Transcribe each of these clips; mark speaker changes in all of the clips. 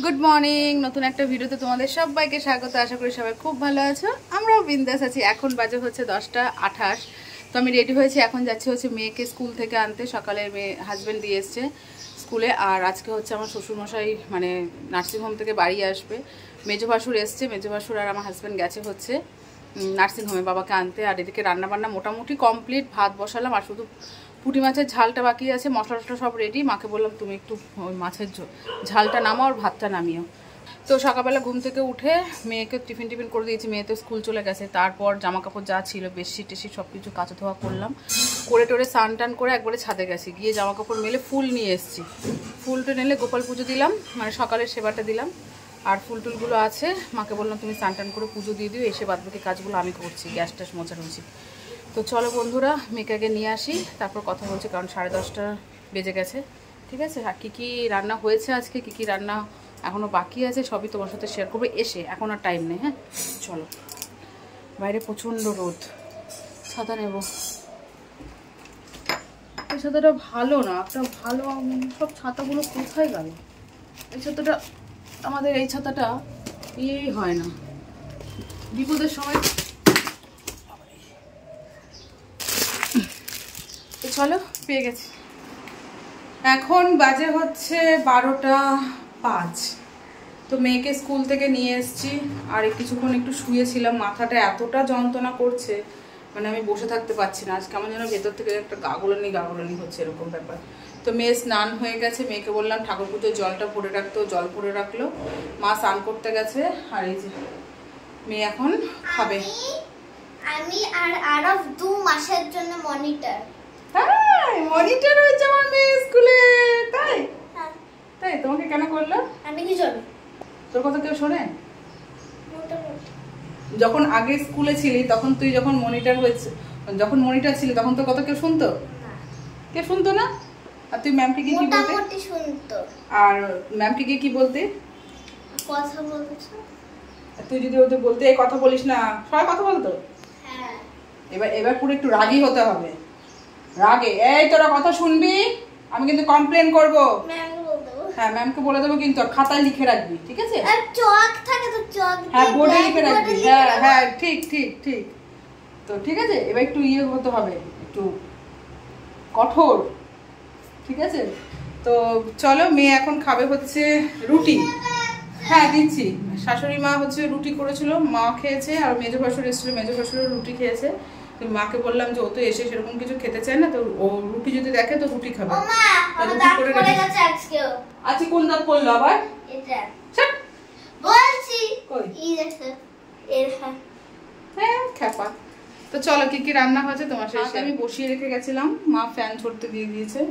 Speaker 1: Good morning, নতুন একটা ভিডিওতে তোমাদের সবাইকে স্বাগত। আশা করি সবাই খুব ভালো আছো, আমরাও বিন্দাস আছি। এখন বাজে হচ্ছে 10টা 28। তো আমি রেডি হয়েছি, এখন যাচ্ছি হচ্ছে মেয়েকে স্কুল থেকে আনতে। সকালে মেয়ে হাজব্যান্ড দিয়ে এসছে স্কুলে, আর আজকে হচ্ছে আমার শ্বশুরমশাই মানে নার্সিংহোম থেকে বাড়ি আসবে। মেজো ভাসুর এসছে, মেজো ভাসুর আর আমার হাজব্যান্ড গেছে হচ্ছে নার্সিংহোমে বাবাকে আনতে। আর এদিকে রান্নাবান্না মোটামুটি কমপ্লিট, ভাত বসালাম, আর শুধু পুঁটি মাছের ঝালটা বাকি আছে। মশলা টশলা সব রেডি। মাকে বললাম তুমি একটু ওই মাছের ঝালটা নামাও আর ভাতটা নামিও। তো সকালবেলা ঘুম থেকে উঠে মেয়েকে টিফিন করে দিয়েছি, মেয়ে তো স্কুল চলে গেছে। তারপর জামা কাপড় যা ছিল বেডশিট টেশিট সব কিছু কাচা ধোয়া করলাম, করে টোরে স্নান টান করে একবারে ছাদে গেছি, গিয়ে জামা কাপড় মেলে ফুল নিয়ে এসেছি। ফুলটা নিলে গোপাল পুজো দিলাম, মানে সকালের সেবাটা দিলাম। আর ফুল টুলগুলো আছে, মাকে বললাম তুমি স্নান টান করে পুজো দিয়ে দিও, এসে বাদবাকি কাজগুলো আমি করছি, গ্যাস ট্যাস মোছাড়ুছি। তো চলো বন্ধুরা, মেয়েকে নিয়ে আসি, তারপর কথা বলছি, কারণ 10:30 বেজে গেছে। ঠিক আছে, আর কী কী রান্না হয়েছে আজকে, কী কী রান্না এখনও বাকি আছে সবই তোমার সাথে শেয়ার করবো এসে। এখন আর টাইম নেই। হ্যাঁ চলো, বাইরে প্রচণ্ড রোদ, ছাতা নেব। এই ছাতাটা ভালো না, একটা ভালো, সব ছাতাগুলো কোথায় গেল? এই ছাতাটা আমাদের, এই ছাতাটা ইয়েই হয় না, বিপদের সময়। তো চলো, পেয়ে গেছি। এখন বাজে হচ্ছে 12টা 5। তো মেয়েকে স্কুল থেকে নিয়ে এসেছি, আর কিছুক্ষণ একটু শুয়েছিলাম। মাথাটা এতটা যন্ত্রণা করছে, মানে আমি বসে থাকতে পারছি না। আজ কেমন যেন ভেতর থেকে একটা গাগুলানি হচ্ছে, এরকম ব্যাপার। তো মেয়ে স্নান হয়ে গেছে, মেয়েকে বললাম ঠাকুর পুজোর জলটা ভরে রাখতো, জল ভরে রাখলো। মা স্নান করতে গেছে, আর এই যে মেয়ে এখন খাবে।
Speaker 2: আমি আর 2 মাসের জন্য মনিটর।
Speaker 1: হ্যাঁ, মনিটর হয়েছে আমার মেয়ে স্কুলে। তাই? তাই তোমাকে কেন করলো?
Speaker 2: আমি কি জানি,
Speaker 1: তোর কথা কেউ শোনে? যখন আগে স্কুলে ছিলি তখন তুই যখন মনিটর ছিলি তখন তোর কথা কেউ শুনতো? কে শুনতো না? আর তুই ম্যামকে গিয়ে কি বলতে?
Speaker 2: মোটামুটি শুনতো।
Speaker 1: আর ম্যামকে গিয়ে কি বলতে?
Speaker 2: কথা বলছো।
Speaker 1: তুই যদি ওদের বলতে এই কথা বলিস না, সবাই কথা বলতো?
Speaker 2: হ্যাঁ।
Speaker 1: এবার পুরো একটু রাগী হতে হবে। রাগে, এই তোরা কথা শুনবি, আমি কিন্তু কমপ্লেন করব। হ্যাঁ, ম্যামকে বলে দেবো, কিন্তু খাতায় লিখে রাখবি, ঠিক আছে?
Speaker 2: আর চক থাকে তো চক দিয়ে,
Speaker 1: হ্যাঁ বোর্ডে লিখে রাখবি। হ্যাঁ হ্যাঁ, ঠিক ঠিক ঠিক। তো ঠিক আছে, এবার একটু হতে হবে, একটু কঠোর, ঠিক আছে? তো চলো, মেয়ে এখন খাবে হচ্ছে রুটি। হ্যাঁ দিচ্ছি। শাশুড়ি মা হচ্ছে রুটি করেছিল, মা খেয়েছে, আর মেজো ভাসুর এসেছিল, মেজো ভাসুরও রুটি খেয়েছে। তো মাকে বললাম যে ও তো এসে সেরকম কিছু খেতে চায় না, তো ও রুটি যদি দেখে তো রুটি খাবে। আচ্ছা, কোন দাঁত পড়লো আবার? হ্যাঁ খ্যাপা। তো চলো, কি কি রান্না হয়েছে তোমার সাথে আমি বসিয়ে রেখে গেছিলাম, মা ফ্যান ছড়তে দিয়ে দিয়েছে।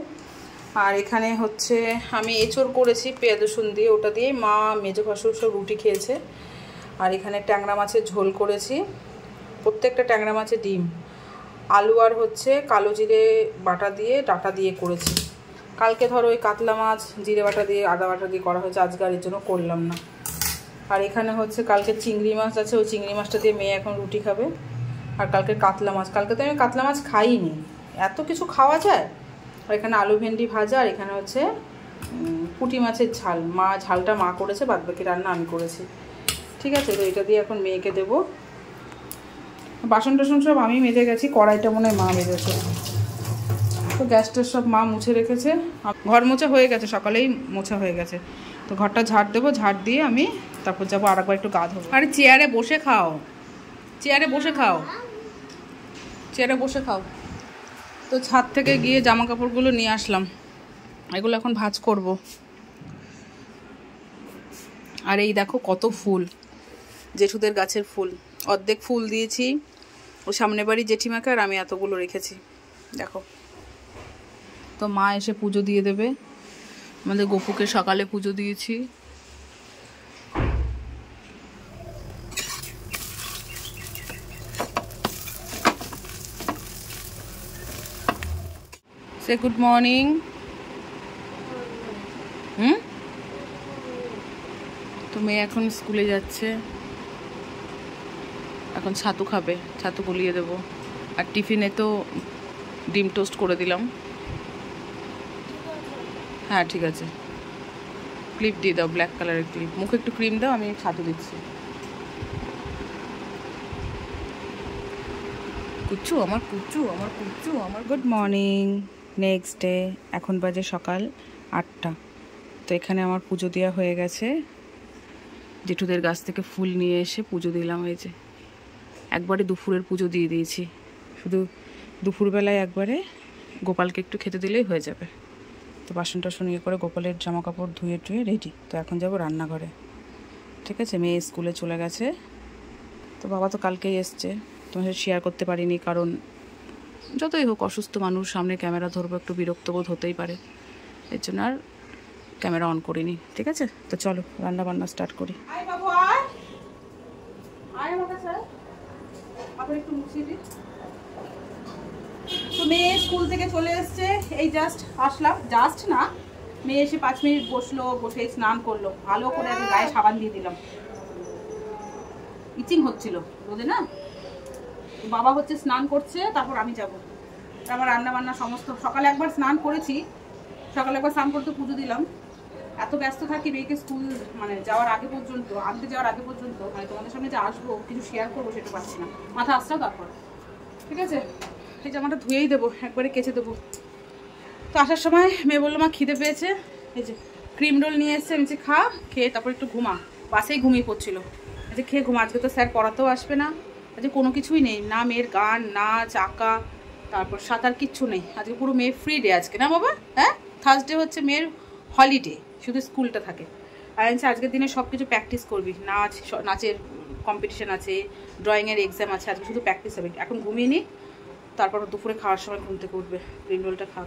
Speaker 1: আর এখানে হচ্ছে আমি এঁচড় করেছি পেঁয়াজ রসুন দিয়ে, ওটা দিয়ে মা মেজো ভাসুর সব রুটি খেয়েছে। আর এখানে ট্যাংরা মাছের ঝোল করেছি, প্রত্যেকটা ট্যাংরা মাছের ডিম, আলু আর হচ্ছে কালো জিরে বাটা দিয়ে ডাটা দিয়ে করেছি। কালকে ধরো ওই কাতলা মাছ জিরে বাটা দিয়ে আদা বাটা দিয়ে করা হয়েছে, আজকে আর এর জন্য করলাম না। আর এখানে হচ্ছে কালকে চিংড়ি মাছ আছে, ওই চিংড়ি মাছটা দিয়ে মেয়ে এখন রুটি খাবে। আর কালকে কাতলা মাছ, কালকে তো আমি কাতলা মাছ খাইনি, এত কিছু খাওয়া যায়। আর এখানে আলু ভেন্ডি ভাজা, আর এখানে হচ্ছে পুঁটি মাছের ঝাল, ঝালটা মা করেছে, বাদবাকি রান্না আমি করেছি। ঠিক আছে, তো এটা দিয়ে এখন মেয়েকে দেবো। বাসন টাসন সব আমি মেজে গেছি, কড়াইটা মনে হয় মা মেজেছে। তো গ্যাসটা সব মা মুছে রেখেছে, ঘর মোছা হয়ে গেছে, সকালেই মোছা হয়ে গেছে। তো ঘরটা ঝাড় দেবো, ঝাড় দিয়ে আমি তারপর যাবো আর একবার একটু গা ধোবো। আরে চেয়ারে বসে খাও, চেয়ারে বসে খাও, চেয়ারে বসে খাও। তো ছাদ থেকে গিয়ে জামা কাপড়গুলো নিয়ে আসলাম, এগুলো এখন ভাঁজ করব। আর এই দেখো কত ফুল, জেঠুদের গাছের ফুল, অর্ধেক ফুল দিয়েছি ও সামনে বাড়ি জেঠিমাকে, আর আমি এতগুলো রেখেছি দেখো। তো মা এসে পুজো দিয়ে দেবে, আমাদের গপুকে সকালে পুজো দিয়েছি। সে গুড মর্নিং। তো মেয়ে এখন স্কুলে যাচ্ছে, এখন ছাতু খাবে, ছাতু গলিয়ে দেবো। আর টিফিনে তো ডিম টোস্ট করে দিলাম। হ্যাঁ ঠিক আছে, ক্লিপ দিয়ে দাও, ব্ল্যাক কালারের ক্লিপ। মুখে একটু ক্রিম দাও, আমি ছাতু দিচ্ছি। কুচু আমার, কুচু আমার, কুচু আমার। Good morning, next day. এখন বাজে সকাল 8টা। তো এখানে আমার পুজো দেওয়া হয়ে গেছে। জেঠুদের গাছ থেকে ফুল নিয়ে এসে পুজো দিলাম। এই যে একবারে দুপুরের পুজো দিয়ে দিয়েছি। শুধু দুপুরবেলায় একবারে গোপালকে একটু খেতে দিলেই হয়ে যাবে। তো বাসন টাসন ইয়ে করে গোপালের জামা কাপড় ধুয়ে টুয়ে রেডি। তো এখন যাব রান্নাঘরে। ঠিক আছে, মেয়ে স্কুলে চলে গেছে। তো বাবা তো কালকেই এসছে, তোমার সাথে শেয়ার করতে পারিনি, কারণ যতই হোক অসুস্থ মানুষ, সামনে ক্যামেরা ধরবো, একটু বিরক্তবোধ হতেই পারে, এর জন্য আর ক্যামেরা অন করিনি। ঠিক আছে, তো চলো রান্না বান্না স্টার্ট করি। তো মেয়ে স্কুল থেকে চলে এসছে, এই জাস্ট আসলাম। জাস্ট না, মেয়ে এসে 5 মিনিট বসলো, বসে স্নান করলো, ভালো করে আমি গায়ে সাবান দিয়ে দিলাম। ইচিং হচ্ছিল রোদে না। বাবা হচ্ছে স্নান করছে, তারপর আমি যাবো। আমার রান্না বান্না সমস্ত, সকালে একবার স্নান করেছি, সকালে একবার স্নান করতে পুজো দিলাম। এত ব্যস্ত থাকি মেয়েকে স্কুল মানে যাওয়ার আগে পর্যন্ত, আনতে যাওয়ার আগে পর্যন্ত, মানে তোমাদের সামনে যে আসবো কিছু শেয়ার করবো সেটা পাচ্ছি না। মাথা আসছেও তারপর। ঠিক আছে, এই জামাটা ধুয়েই দেবো, একবারে কেচে দেবো। তো আসার সময় মেয়ে বললো মা খিদে পেয়েছে, এই যে ক্রিম রোল নিয়ে এসছে, নিচে খা, খেয়ে তারপর একটু ঘুমা। বাসেই ঘুমিয়ে পড়ছিল। আজকে খেয়ে ঘুমা, আজকে তো স্যার পড়াতেও আসবে না, আজকে কোনো কিছুই নেই, না মেয়ের গান, নাচ, আঁকা, তারপর সাঁতার, কিচ্ছু নেই। আজকে পুরো মেয়ে ফ্রি ডে আজকে, না বাবা? হ্যাঁ, থার্সডে হচ্ছে মেয়ের হলিডে, শুধু স্কুলটা থাকে। আর আজকের দিনে সব কিছু প্র্যাকটিস করবি, নাচ, নাচের কম্পিটিশান আছে, ড্রয়িংয়ের এক্সাম আছে, আজকে শুধু প্র্যাকটিস হবে। এখন ঘুমিয়ে নি, তারপর দুপুরে খাওয়ার সময় ঘুম থেকে উঠবে, ক্রিম রোলটা খা।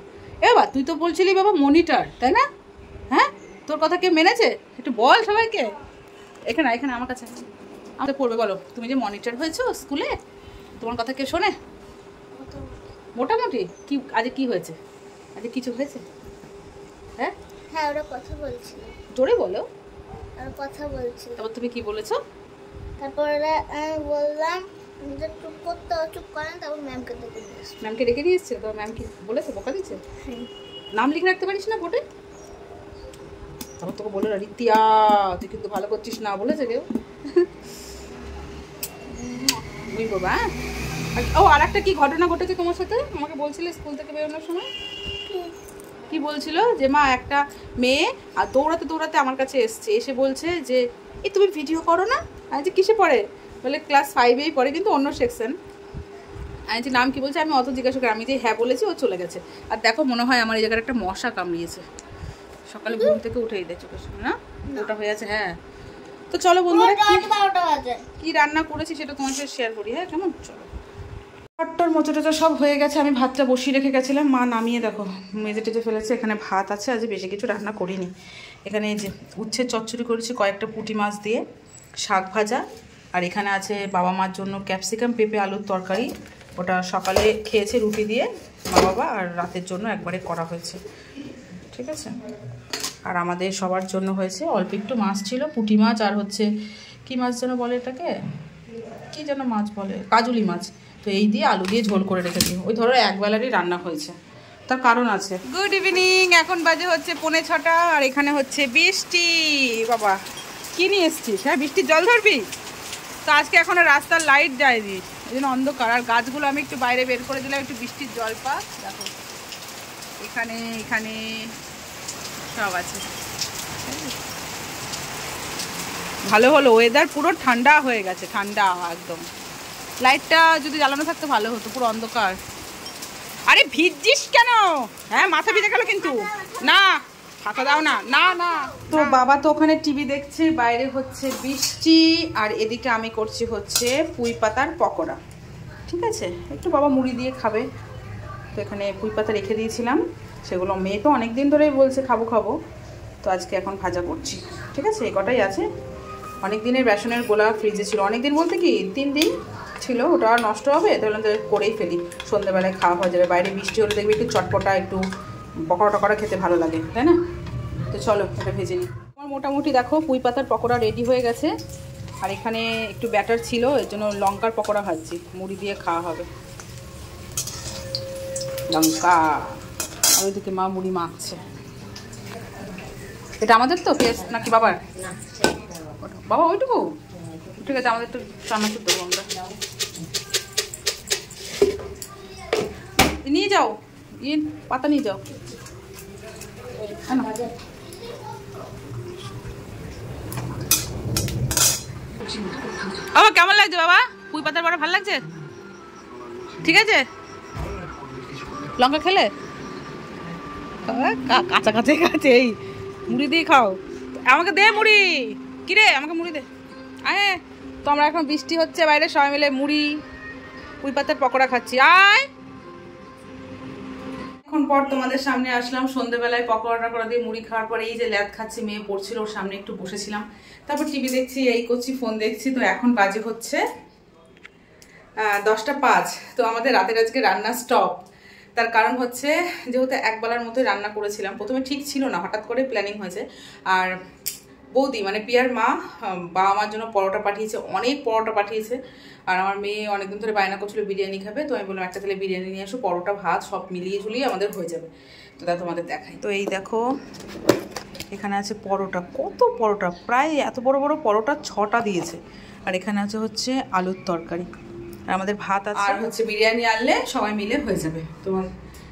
Speaker 1: এ বাবা, তুই তো বলছিলি বাবা মনিটর, তাই না? হ্যাঁ, তোর কথা কে মেনেছে? একটু বল সবাইকে। এখানে এখানে আমার কাছে আমাদের পড়বে, বলো তুমি যে মনিটর হয়েছো স্কুলে, তোমার কথা কে শোনে? মোটামুটি। কি আজকে কি হয়েছে? আজকে কিছু হয়েছে? হ্যাঁ
Speaker 2: হ্যাঁ, ওরা কথা বলছিল।
Speaker 1: জোরে বলো।
Speaker 2: ওরা কথা বলছিল।
Speaker 1: তারপর তুমি কি বলেছো?
Speaker 2: তারপর আমি বললাম যে চুপ করতে, চুপ করেন। তারপর ম্যামকে ডেকে নিয়ে এসেছি।
Speaker 1: ম্যামকে ডেকে নিয়ে এসছে? তো ম্যাম কি বলেছে, বকা দিচ্ছে? নাম লিখে রাখতে পারিস না বোর্ডে? তারপর তোকে বলে না রিতিয়া তুই কিন্তু ভালো করছিস না, বলেছে কেউ? বুঝ বাবা। ও আর একটা কি ঘটনা ঘটেছে তোমার সাথে, আমাকে বলছিলে স্কুল থেকে বেরোনোর সময়। কি বলছিল যে মা একটা মেয়ে আর দৌড়াতে দৌড়াতে আমার কাছে এসছে, এসে বলছে যে এই তুমি ভিডিও করো না? আমি যে কিসে পড়ে? বলে ক্লাস 5এই পড়ে, কিন্তু অন্য সেকশন। আমি যে নাম কি বলছে, আমি অত জিজ্ঞাসা করি, আমি যে হ্যাঁ বলেছি, ও চলে গেছে। আর দেখো মনে হয় আমার এই জায়গায় একটা মশা কামড়িয়েছে। সকালে ঘুম থেকে উঠেই দেয় চোখের সামনে, না ওটা হয়ে আছে। হ্যাঁ, তো চলো বন্ধুরা, কি রান্না করেছি সেটা তোমার সাথে শেয়ার করি। হ্যাঁ, কেমন? চলো। টর মোচা টোচা সব হয়ে গেছে, আমি ভাতটা বসিয়ে রেখে গেছিলাম, মা নামিয়ে দেখো মেজে টেজে ফেলেছে। এখানে ভাত আছে, আজ বেশি কিছু রান্না করিনি। এখানে এই যে উচ্ছের চচ্চড়ি করেছি কয়েকটা পুঁটি মাছ দিয়ে, শাক ভাজা, আর এখানে আছে বাবা মার জন্য ক্যাপসিকাম পেঁপে আলুর তরকারি, ওটা সকালে খেয়েছে রুটি দিয়ে মা বাবা, আর রাতের জন্য একবারে করা হয়েছে। ঠিক আছে, আর আমাদের সবার জন্য হয়েছে অল্প একটু মাছ ছিল, পুঁটি মাছ, আর হচ্ছে কি মাছ যেন বলে এটাকে, কি যেন মাছ বলে, কাজুলি মাছ। তো এই দিয়ে আলু দিয়ে ঝোল করে রেখেছি, ওই ধরো একবেলারই রান্না হয়েছে, তার কারণ আছে। গুড ইভিনিং, এখন বাজে হচ্ছে 5:45, আর এখানে হচ্ছে বৃষ্টি। বাবা কি নিয়ে এসছিস? হ্যাঁ, বৃষ্টির জল ধরবি তো? আজকে এখনো রাস্তার লাইট যায়নি, এই জন্য অন্ধকার। আর গাছগুলো আমি একটু বাইরে বের করে দিলাম, একটু বৃষ্টির জল পা। দেখো এখানে এখানে সব আছে। ভালো হলো, ওয়েদার পুরো ঠান্ডা হয়ে গেছে, ঠান্ডা একদম। লাইটটা যদি জ্বালানো থাকতো ভালো হতো, পুরো অন্ধকার। আরে ভিজছিস কেন? হ্যাঁ, মাথা ভিজে গেল কিন্তু। না, ফাঁকা দাও না, না না। তো বাবা তো ওখানে টিভি দেখছে, বাইরে হচ্ছে বৃষ্টি, আর এদিকে আমি করছি হচ্ছে পুঁই পাতার পকোড়া। ঠিক আছে, একটু বাবা মুড়ি দিয়ে খাবে। তো এখানে পুঁই পাতা রেখে দিয়েছিলাম, সেগুলো মেয়ে তো অনেক দিন ধরেই বলছে খাবো খাবো, তো আজকে এখন ভাজা করছি। ঠিক আছে, এই কটাই আছে। অনেক দিনের বেসনের গোলা ফ্রিজে ছিল, অনেক দিন বলতে কি 3 দিন ছিল, ওটা আর নষ্ট হবে, তাহলে তো করেই ফেলি, সন্ধ্যেবেলায় খাওয়া হয়ে যাবে। বাইরে বৃষ্টি হলে দেখবি একটু চটপটা, একটু পকোড়া টকোড়া খেতে ভালো লাগে, তাই না? তো চলো এটা ভেজে নিই। আমার মোটামুটি দেখো পুঁই পাতার পকোড়া রেডি হয়ে গেছে, আর এখানে একটু ব্যাটার ছিল, এর জন্য লঙ্কার পকোড়া ভাজছি, মুড়ি দিয়ে খাওয়া হবে। লঙ্কা, আর ওইদিকে মা মুড়ি মাখছে। এটা আমাদের তো পেঁয়াজ নাকি বাবার? বাবা ওইটুকু? ঠিক আছে, আমাদের একটু চানাচুর দেবো আমরা। নিয়ে যাও, পাতা নিয়ে যাও। বাবা কেমন লাগছে বাবা? পুঁই পাতার বড়া ভালো লাগছে? ঠিক আছে। লঙ্কা খেলে? কাঁচা কাঁচা কাছে এই মুড়ি দিয়ে খাও। আমাকে দে মুড়ি। কিরে আমাকে মুড়ি দে। আয় তো আমরা এখন বৃষ্টি হচ্ছে বাইরে, সবাই মিলে মুড়ি পুঁই পাতার পকোড়া খাচ্ছি। আয় এখন পর তোমাদের সামনে আসলাম সন্ধ্যেবেলায় পকোড়া করে দিয়ে মুড়ি খাওয়ার পরে এই যে ল্যাদ খাচ্ছি, মেয়ে পড়ছিল ওর সামনে একটু বসেছিলাম, তারপর টিভি দেখছি, এই করছি, ফোন দেখছি। তো এখন বাজে হচ্ছে 10টা 5। তো আমাদের রাতের আজকে রান্না স্টপ। তার কারণ হচ্ছে যেহেতু একবেলার মতোই রান্না করেছিলাম, প্রথমে ঠিক ছিল না, হঠাৎ করে প্ল্যানিং হয়েছে। আর বৌদি মানে পিয়ার মা বাবা মার জন্য পরোটা পাঠিয়েছে, অনেক পরোটা পাঠিয়েছে। আর আমার মেয়ে অনেকদিন ধরে বায়না করছিল বিরিয়ানি খাবে, তো আমি বললাম একটা তাহলে বিরিয়ানি নিয়ে আসো, পরোটা ভাত সব মিলিয়ে ঝুলিয়ে আমাদের হয়ে যাবে। তো তা তোমাদের দেখাই। তো এই দেখো এখানে আছে পরোটা, কত পরোটা, প্রায় এত বড় বড় পরোটা 6টা দিয়েছে। আর এখানে আছে হচ্ছে আলুর তরকারি, আর আমাদের ভাত আছে, আর হচ্ছে বিরিয়ানি আনলে সবাই মিলে হয়ে যাবে। তো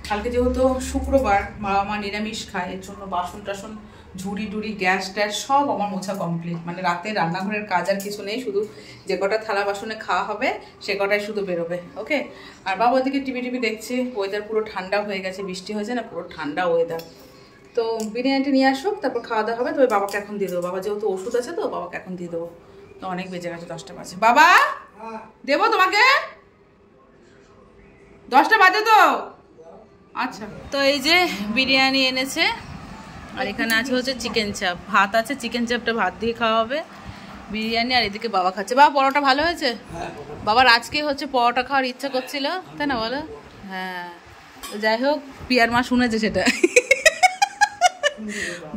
Speaker 1: কালকে যেহেতু শুক্রবার বাবা মা নিরামিষ খায়, এর জন্য বাসন টাসন ঝুড়ি টুড়ি গ্যাস ট্যাস সব আমার মোছা কমপ্লিট। মানে রাতে রান্নাঘরের কাজ আর কিছু নেই, শুধু যে কটা থালা বাসনে খাওয়া হবে সে কটাই শুধু বেরোবে। ওকে। আর বাবা ওদিকে টিভি দেখছে, ওয়েদার পুরো ঠান্ডা হয়ে গেছে, বৃষ্টি হয়েছে না, পুরো ঠান্ডা ওয়েদার। তো বিরিয়ানিটা নিয়ে আসুক, তারপর খাওয়া দাওয়া হবে। তবে বাবাকে এখন দিয়ে দেবো, বাবা যেহেতু ওষুধ আছে তো বাবাকে এখন দিয়ে দেবো। তো অনেক বেজে গেছে, 10টা বাজে। বাবা দেবো তোমাকে? 10টা বাজে তো। আচ্ছা। তো এই যে বিরিয়ানি এনেছে, আর এখানে আছে হচ্ছে চিকেন চাপ, ভাত আছে, চিকেন চাপটা ভাত দিয়ে খাওয়া হবে, বিরিয়ানি। আর এদিকে বাবা খাচ্ছে। বাবা পরোটা ভালো হয়েছে? বাবার আজকে হচ্ছে পরোটা খাওয়ার ইচ্ছা করছিল, তাই না বলো? হ্যাঁ। যাই হোক পিয়ার মা শুনেছে সেটা,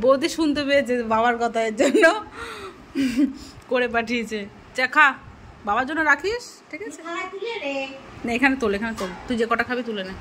Speaker 1: বৌদি শুনতে পেয়েছে বাবার কথা, এর জন্য করে পাঠিয়েছে। যা খা, বাবার জন্য রাখিস, ঠিক আছে? না এখানে তোল, এখানে তোল, তুই যে কটা খাবি তুলে নে।